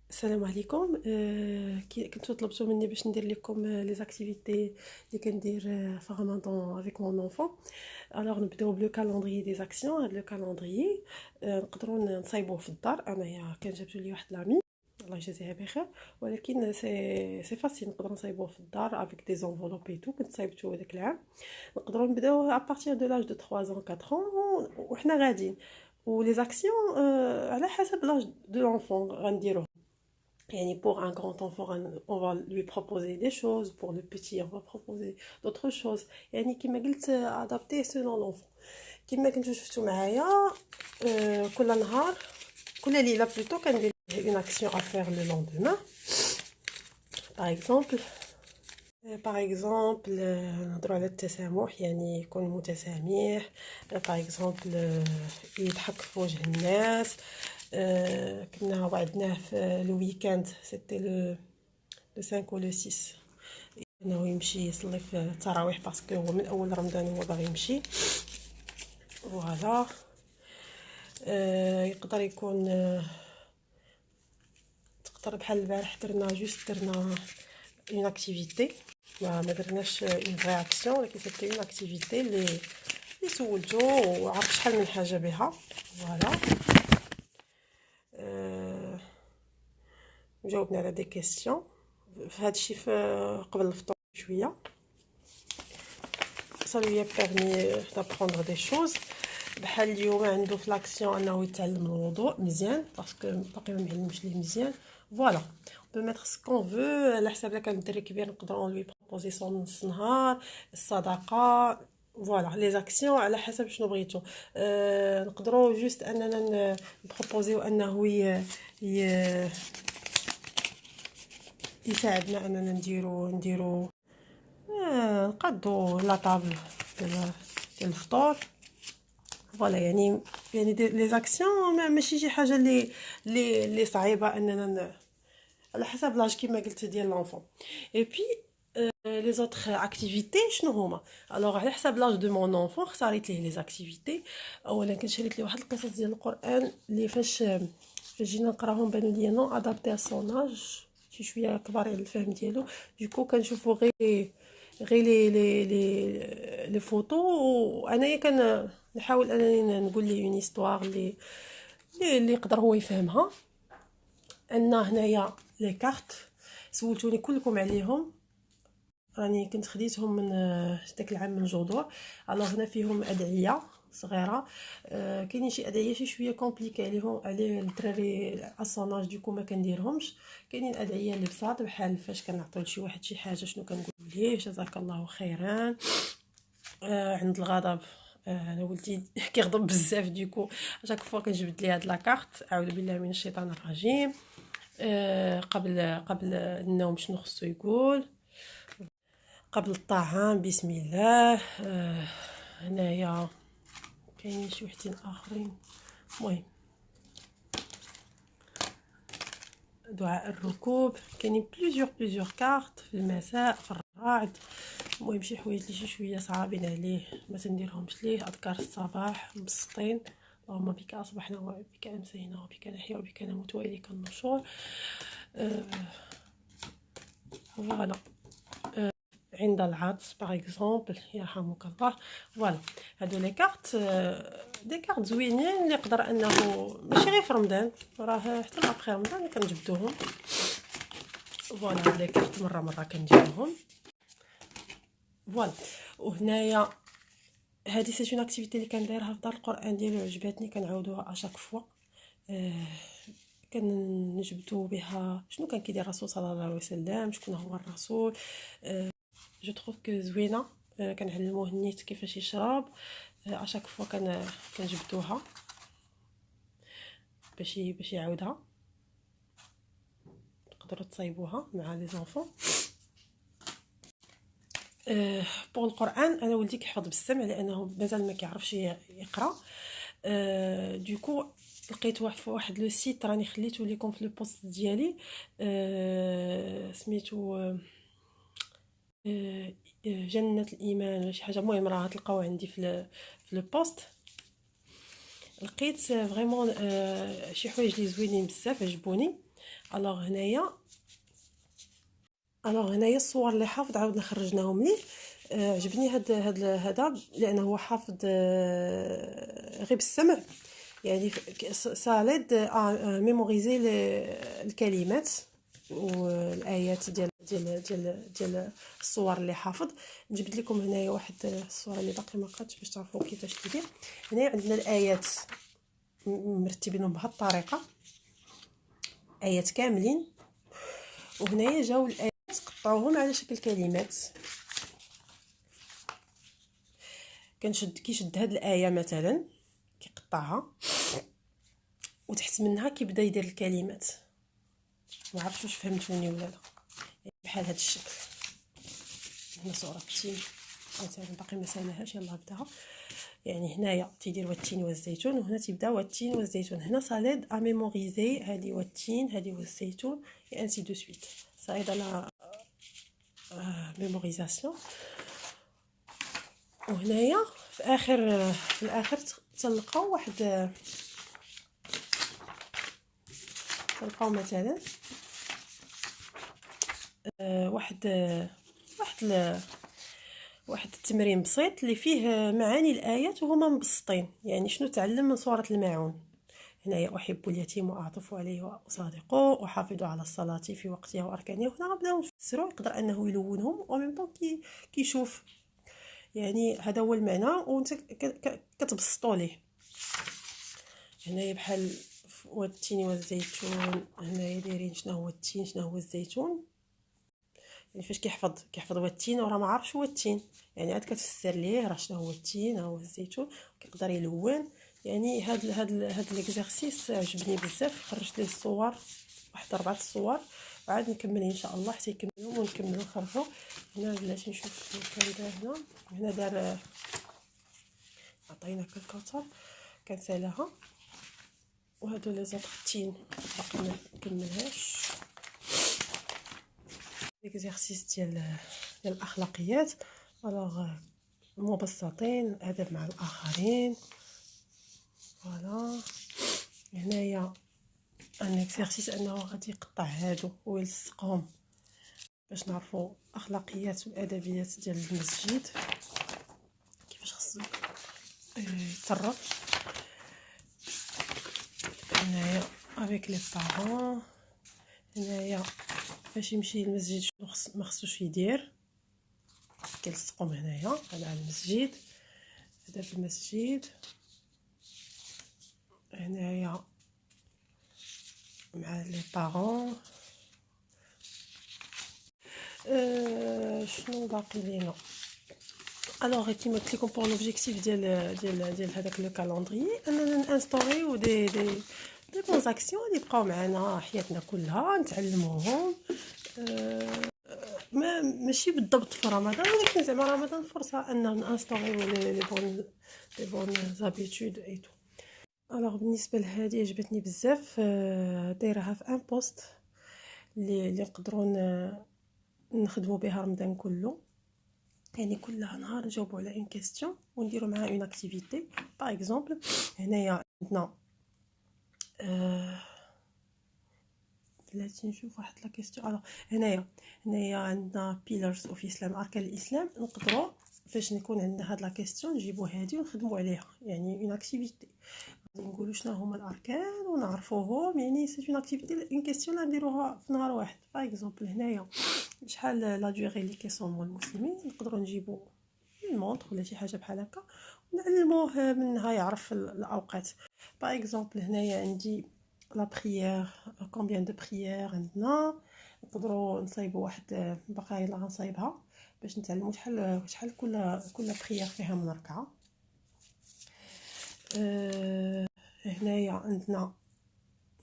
السلام عليكم. كي كنتو طلبتوا مني باش ندير لكم لي زاكتيفيتي اللي كندير في رمضان افيك مون انفون. الوغ نبداو بلو كالندريي دي زاكسيون. هاد لو كالندريي نقدروا نصايبوه في الدار. انايا كان جابتو لي واحد لامي الله يجازيها بخير، ولكن سي فاسيل نقدروا نصايبوه في الدار افيك دي زونفولوب اي تو. كنت صايبته هذاك العام. نقدروا نبداو ا بارتير دو لاج دو 3 ans 4 ans وحنا غاديين. ولي زاكسيون على حسب لاج دو لونفون غنديروه. Et pour un grand enfant, on va lui proposer des choses. Pour le petit, on va proposer d'autres choses. يعني كما قلت adapté selon l'enfant. كما كنتو شفتو معايا كل نهار كل ليلة plutôt كندير une action à faire le lendemain. Par exemple نهضروا على التسامح، يعني يكون متسامح. par exemple يضحك في وجه الناس. كنا وعدناه في لو ويكاند سيتي لو 5 و لو 6 انه يمشي يصلي في التراويح باسكو هو من اول رمضان هو باغي يمشي. فوالا. يقدر يكون تقدر بحال البارح درنا اون اكتيفيتي، ما درناش اون فري اكسيون، ولكن سيتي اون اكتيفيتي اللي سولتو وعرف شحال من حاجه بها. فوالا. جاوبنا على دي كيسيون في هادشي قبل الفطور شويه. ça lui a permis d'apprendre des choses. بحال اليوم عنده في لاكسيون انه يتعلم الوضوء مزيان باسكو باقي ما معلمش ليه مزيان. فوالا. on peut mettre ce qu'on veut على حساب لا كان الدري كبير نقدروا لوي بروبوزي صون نص نهار الصدقه. فوالا لي زاكسيون على حسب شنو بغيتو. نقدروا جوست اننا نبروبوزيو انه يساعدنا اننا نديرو نقادو لا طابل ديال الفطور. فوالا. يعني لي زاكسيون ماشي شي حاجه اللي صعيبه اننا على حسب لاج كيما قلت ديال لونفون. اي بي لي زوتر اكتيفيتي شنو هما؟ الوغ على حسب لاج دو مون انفون اختاريت ليه لي زاكتيفيتي. اولا كنت شريت ليه واحد القصص ديال القران اللي فاش جينا نقراهم بانوا ليا نو ادابتي ا سون اج، شي شويه كبار على الفهم ديالو. دوكو كنشوفو غير لي فوتو، وانايا نحاول انني نقول ليه اون هيستوار اللي يقدر هو يفهمها. ان هنايا لي كارت سولتوني كلكم عليهم، راني كنت خديتهم من داك العام من جذور. الوغ هنا فيهم ادعيه صغيره. كاينين شي ادعيه شي شويه كومبليكي عليه الدراري اصوناج، دوكو ما كنديرهمش. كاينين ادعيه اللي بساط بحال فاش كنعطيو لشي واحد شي حاجه شنو كنقول ليه جزاك الله خيرا. عند الغضب انا ولدي كيغضب بزاف، دوكو شاك فوا كنجبد ليه هاد لاكارت اعوذ بالله من الشيطان الرجيم. قبل النوم شنو خصو يقول؟ قبل الطعام بسم الله. هنايا كاينين شي وحدين اخرين. المهم دعاء الركوب. كاينين بليزيور كارت في المساء في الرعد. المهم شي حوايج اللي شي شويه صعابين عليه ما تنديرهمش ليه. اذكار الصباح مبسطين. اللهم بك اصبحنا وبك امسينا وبك نحيا وبك نموت واليك النشور. فوالا. عند العطس باغ اكزومبل يرحمك الله. فوالا. هادو لي كارت دي كارت زوينين اللي يقدر انه ماشي غير في رمضان، راه حتى ابخي رمضان كنجبدوهم. فوالا. هاد لي كارت مره كنديروهم. فوالا. وهنايا هادي سي اون اكتيفيتي اللي كنديرها في دار القران ديالو، عجباتني كنعاودوها اشاك فوا. كنجبدو بها شنو كان كيدير الرسول صلى الله عليه وسلم، شكون هو الرسول. جو تروف كو زوينه. كنعلموه النيت كيفاش يشرب. اشاك فوا كنجبدوها باش يعاودها. تقدروا تصايبوها مع لي زونفون. بور القران انا ولدي كيحفظ بالسمع لانه مازال ما كيعرفش يقرا. دوكو لقيت واحد لو سيت راني خليته لكم في لو بوست ديالي. سميتو جنة الإيمان ولا شي حاجة. المهم راه تلقاو عندي في لو بوست. لقيت فريمون شي حوايج لي زوينين بزاف عجبوني. الوغ هنايا الصور اللي حافظ عاودنا خرجناهم ليه. عجبني هذا لانه هو حافظ غير بالسمع، يعني سالد ميموريزي الكلمات والايات ديال الصور اللي حافظ. نجبد لكم هنايا واحد الصوره اللي باقي ما قادش باش تعرفوا كيفاش تدير. هنايا عندنا الايات مرتبينهم بهذه الطريقه، ايات كاملين، وهنايا جاو الايات قطعوهم على شكل كلمات. كيشد هاد الايه مثلا كيقطعها، وتحت منها كيبدا يدير الكلمات. ما عرفتش واش فهمتوني ولا لا. يعني بحال هاد الشكل. هنا صوره التين مثلا باقي ما سالهاش، يلاه بداها. يعني هنايا تيدير والتين والزيتون، وهنا تيبدا والتين والزيتون. هنا صاليد ا ميموريزي، هادي والتين هادي والزيتون اي انسي دو سويت. صايد على ميموريزاسيون. وهنايا في الاخر تلقاو مثلا واحد التمرين بسيط اللي فيه معاني الايات وهما مبسطين. يعني شنو تعلم من سوره الماعون. هنايا احب اليتيم واعطف عليه واصادقه، احافظ على الصلاه في وقتها واركانها. هنا غنبداو نفسروا، يقدر انه يلونهم وميم طون كيشوف. يعني هذا هو المعنى، وانت كتبسطوا ليه. هنايا بحال والتين والزيتون، هنايا دايرين شنو هو التين شنو هو الزيتون. يعني فاش كيحفظ هو التين وراه ما عارفش هو التين، يعني عاد كتفسر ليه راه شنو هو التين هو الزيتون، كيقدر يلون. يعني هاد ليكزارسيس عجبني بزاف. خرجت ليه الصور، واحد 4 الصور، وعاد نكمل ان شاء الله حتى يكملوا ونكملوا نخرجوا. هنا بلاتي نشوف كان دار هنا دار عطينا كالكوثر كان سالها. وهادو لي زوطختين باقي ما نكملهاش. ليكزارسيس ديال الاخلاقيات. الوغ مبسطين، الادب مع الاخرين. فوالا هنايا ان اكسرسيس انه غادي يقطع هادو ويلصقهم باش نعرفوا اخلاقيات والادبيات ديال المسجد، كيفاش خصو يتصرف. هنايا افيك لي بارون. هنايا باش يمشي للمسجد شنو ما خصوش يدير، كيلصقهم هنايا على المسجد. هذا في المسجد. هنايا مع لي بارون. شنو باقي لينا؟ الوغ كيما قلت لكم بور لوبجيكتيف ديال هذاك لو كالندري اننا نانستوريو دي بون اكسيون اللي يبقاو معنا حياتنا كلها نتعلموهم. ماشي بالضبط في رمضان، ولكن زعما رمضان فرصه ان نانستوريو لي بون زابيتود اي تو. الوغ بالنسبه لهذه عجبتني بزاف. دايرها في ان بوست اللي نقدروا نخدموا بها رمضان كله. يعني كل نهار نجاوبوا على اون كيستيون ونديروا معها اون اكتيفيتي. باغ اكزومبل هنايا عندنا بلاتي نشوف واحد لا كيستيون. الوغ هنايا عندنا بيلرز اوف اسلام، اركان الاسلام. نقدروا فاش نكون عندنا هاد لا كيستيون نجيبوا هذه ونخدموا عليها، يعني اون اكتيفيتي. نقولوا شنو هما الاركان ونعرفوهم. يعني سي اون اكتيفيتي اون كيستيون نديروها في نهار واحد. باغ اكزومبل هنايا شحال لا دوغي اللي كيصوموا المسلمين، نقدروا نجيبوا المونطر ولا شي حاجه بحال هكا ونعلموه منها يعرف الاوقات. باغ اكزومبل هنايا عندي لا بريير، كومبيان دو بريير عندنا. نقدروا نصايبوا واحد باقي لا غنصايبها باش نتعلموا شحال كل بريير فيها من ركعه. هنايا عندنا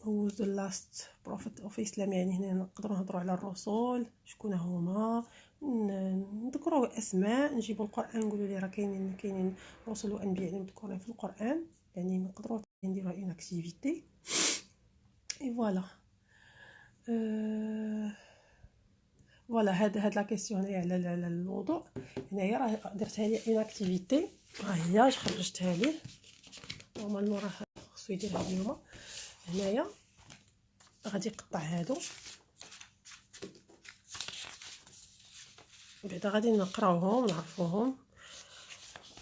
هو the last prophet of Islam. يعني هنا نقدروا نهضروا على الرسل شكون هما، نذكروا اسماء، نجيبوا القران نقولوا ليه راه كاينين رسل وانبياء اللي مذكورين في القران. يعني نقدروا نديروا اون اكتيفيتي اي فوالا. فوالا هاد لا كيسيون هي على الوضوء. هنايا راه درتها لي اون اكتيفيتي، ها هي خرجتها ليه نورمالمون راه خصو يديرها اليوم. هنايا غادي يقطع هادو بعدا غادي نقراوهم نعرفوهم.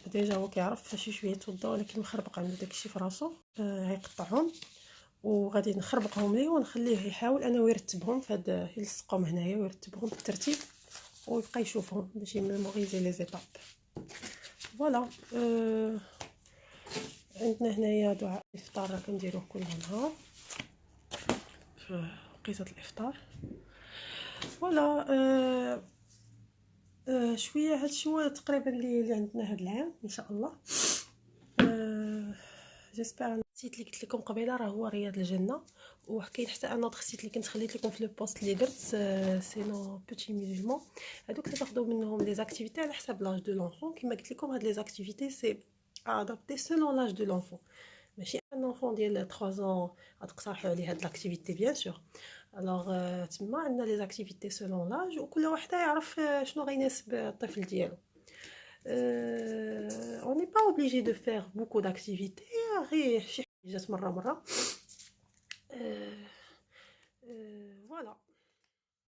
ديجا هو كيعرف شي شويه توضا ولكن مخربق عنده داكشي في راسو. غيقطعهم وغادي نخربقهم ليه ونخليه يحاول انه يرتبهم فهاد يلصقهم هنايا ويرتبهم بالترتيب ويبقى يشوفهم باش يميموريزي لي زيتاب. فوالا. عندنا هنايا دعاء الافطار راه كنديروه كل نهار في وقيته الافطار. فوالا. شويه هادشي هو تقريبا اللي عندنا هاد العام ان شاء الله. جيسبر السيت اللي قلت لكم قبيله راه هو رياض الجنه، وكاين حتى ان اوتر سيت اللي كنت خليت لكم في لو بوست اللي درت سينو بوتي ميوزمون. هادوك تاخذوا منهم لي زاكتيفيتي على حساب لاج دو لونفون. كما قلت لكم هاد لي زاكتيفيتي سي ادابتي سيلون لاج دو لونفون، ماشي ان انفون ديال 3 ans غتقترحوا عليه هاد لاكتيفيتي بيان سور. الوغ تما عندنا لي زاكتيفيتي سيلون لاج وكل وحده يعرف شنو غيناسب الطفل ديالو. on n'est pas obligé de faire beaucoup d'activités غير شي حاجات مره